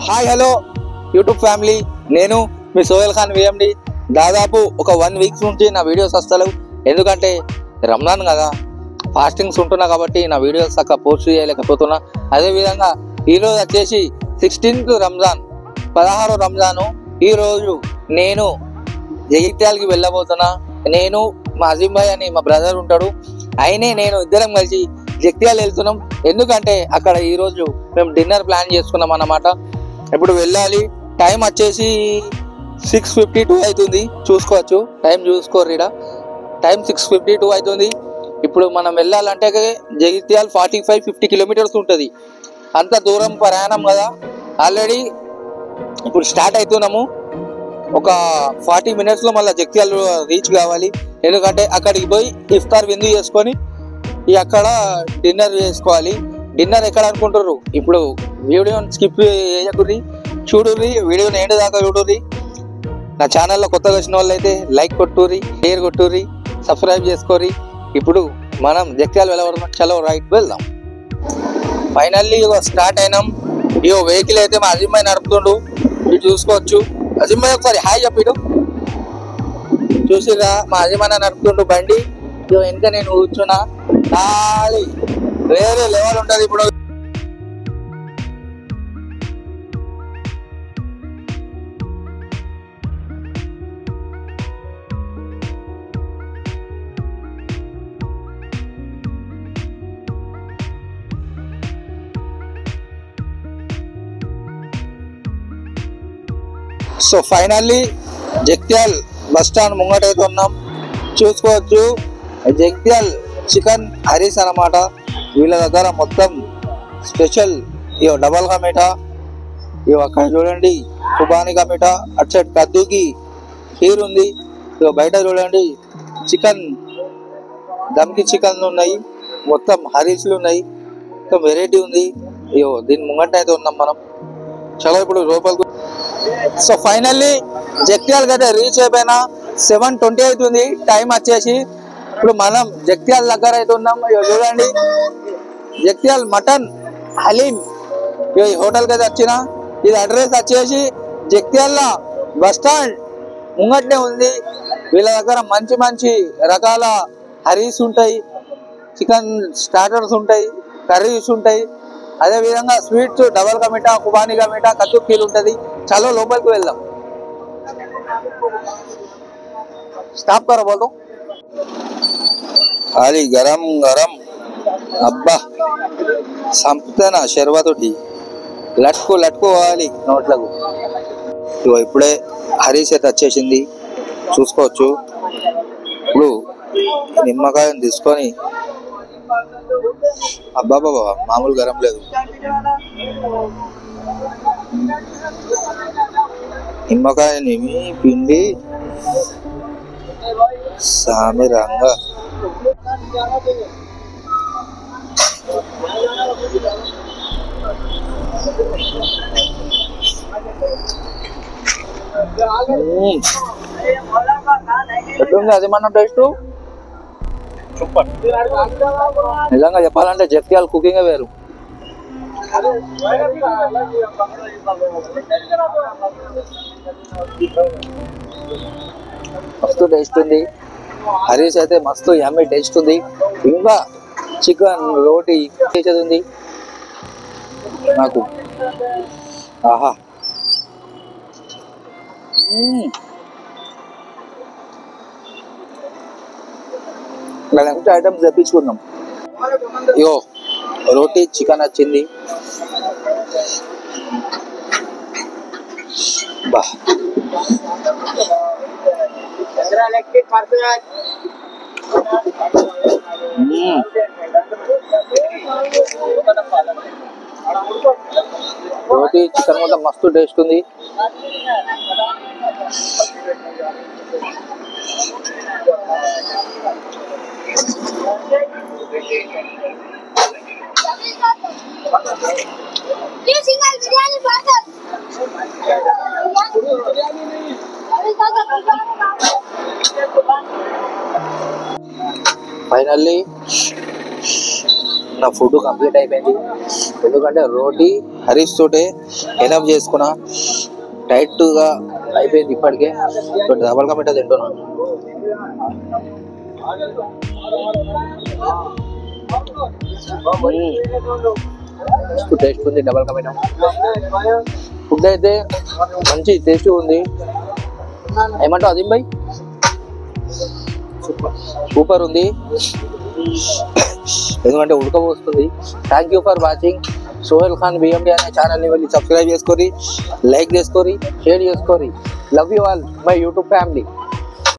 Hi hello YouTube family, నేను మీ Sohel Khan VMD. దాదాపు ఒక 1 వీక్ నుంచి నా వీడియోస్ వస్తలేవు. ఎందుకంటే రంజాన్ కదా, ఫాస్టింగ్స్ ఉంటున్నా కాబట్టి నా వీడియోస్ చక్కగా పోస్ట్ చేయలేకపోతున్నా. అదేవిధంగా ఈరోజు వచ్చేసి 16th రంజాన్, 16వ రంజాను. ఈరోజు నేను జగిత్యాలకి వెళ్ళబోతున్నా. నేను మా అజీం భాయ్ అని మా బ్రదర్ ఉంటాడు, ఆయనే నేను ఇద్దరం కలిసి జగిత్యాల వెళ్తున్నాం. ఎందుకంటే అక్కడ ఈరోజు మేము డిన్నర్ ప్లాన్ చేసుకున్నాం అన్నమాట. ఇప్పుడు వెళ్ళాలి. టైం వచ్చేసి 6:52 అవుతుంది. చూసుకోవచ్చు, టైం చూసుకోర్రు. ఇక్కడ టైం 6:52 అవుతుంది. ఇప్పుడు మనం వెళ్ళాలంటే జగిత్యాల 45-50 కిలోమీటర్స్ ఉంటుంది. అంత దూరం ప్రయాణం కదా. ఆల్రెడీ ఇప్పుడు స్టార్ట్ అవుతున్నాము. ఒక 40 మినిట్స్లో మళ్ళీ జగిత్యాల రీచ్ కావాలి. ఎందుకంటే అక్కడికి పోయి ఇఫ్తార్ విందు చేసుకొని అక్కడ డిన్నర్ చేసుకోవాలి. డిన్నర్ ఎక్కడ అనుకుంటారు? ఇప్పుడు వీడియోని స్కిప్ చేయకుర్రి, చూడుర్రి. వీడియోని ఎండ్ దాకా చూడుర్రి. నా ఛానల్లో కొత్తగా వచ్చిన వాళ్ళు అయితే లైక్ కొట్టుర్రి, షేర్ కొట్టుర్రి, సబ్స్క్రైబ్ చేసుకోర్రి. ఇప్పుడు మనం జగిత్యాల వెళ్ళబడతాం. చలో రైట్ వెళ్దాం. ఫైనల్లీ స్టార్ట్ అయినాం. వెహికల్ అయితే మా అజీం భాయ్ నడుపుతుండు. ఇటు చూసుకోవచ్చు. అజీం భాయ్ ఒకసారి హాయ్ చెప్పిడు. చూసిరా, మా అజీం అన్న నడుపుతుండు బండి. వెనుక నేను కూర్చున్నా. ఖాళీ వేరే లెవెల్ ఉంటుంది. ఇప్పుడు so finally Jagtial bus stand ముంగటైతే ఉన్నాం. చూసుకోవచ్చు, జగిత్యాల్ చికెన్ హరీస్ అన్నమాట. వీళ్ళ దగ్గర మొత్తం స్పెషల్ డబల్ కా మీఠా, అక్కడ చూడండి కుబానీ కా మీఠా, అటు సైడ్ కద్దుకి ఖీర్ ఉంది. బయట చూడండి చికెన్ దమ్కి చికెన్ ఉన్నాయి, మొత్తం హరీస్లు ఉన్నాయి, మొత్తం వెరైటీ ఉంది. దీని ముంగట అయితే ఉన్నాం మనం. చలో ఇప్పుడు లోపలికి. సో ఫైనల్లీ జగిత్యాల అయితే రీచ్ అయిపోయినా. 7:20 అవుతుంది. టైం వచ్చేసి ఇప్పుడు మనం జగిత్యాల దగ్గర అయితే ఉన్నాం. చూడండి, జగిత్యాల మటన్ హలీం ఈ హోటల్కి అయితే వచ్చిన. ఇది అడ్రస్ వచ్చేసి జగిత్యాల బస్ స్టాండ్ ముంగట్నే ఉంది. వీళ్ళ దగ్గర మంచి మంచి రకాల హరీస్ ఉంటాయి, చికెన్ స్టార్టర్స్ ఉంటాయి, కర్రీస్ ఉంటాయి. అదేవిధంగా స్వీట్స్ డబల్ కా మీఠా, కుబానీ కా మీఠా, కద్దు ఖీర్ ఉంటుంది. చలో లోపలికి వెళ్దాం. స్టాప్ కరో బోల్ దో. ఖాళీ గరం గరం. అబ్బా సంపుతేనా షర్బతోటి లట్కు లట్టుకోవాలి నోట్లకు. ఇప్పుడే హరీస్ అయితే వచ్చేసింది. చూసుకోవచ్చు. ఇప్పుడు నిమ్మకాయని తీసుకొని, అబ్బా బాబా మామూలు గరం లేదు. నిమ్మకాయని పిండి సామిరంగా ఎట్లుంది అది మన టేస్ట్? సూపర్. నిజంగా చెప్పాలంటే జగిత్యాల కుకింగ్ వేరు. మస్తు టేస్ట్ ఉంది. హరీస్ అయితే మస్తు యమ్మీ టేస్ట్ ఉంది. ఇంకా చికెన్ రోటీ చేసేది ఉంది నాకు. ఆహా, నెక్స్ట్ ఐటమ్స్ తెప్పించుకుందాం. రోటీ చికెన్ వచ్చింది. బా రోటీ చికెన్ మొత్తం మస్తు టేస్ట్ ఉంది. ఫైనల్లీ నా ఫుడ్ కంప్లీట్ అయిపోయింది. ఎందుకంటే రోటీ హరీష్ తోటే ఎనఫ్ చేసుకున్నా. టైట్గా అయిపోయింది ఇప్పటికే. ఇప్పుడు డబల్ కా మీఠా తింటున్నాను. టేస్ట్ ఉంది డబల్ కా మీఠా. ఫుడ్ అయితే మంచి టేస్ట్ ఉంది. ఏమంటావు అదీం భాయ్? సూపర్ ఉంది, ఎందుకంటే ఉడకపోస్తుంది. Thank you for watching. Sohel Khan VMD అనే ఛానల్ని వెళ్ళి సబ్స్క్రైబ్ చేసుకొని, లైక్ చేసుకొని, షేర్ చేసుకొని. Love you all my YouTube family.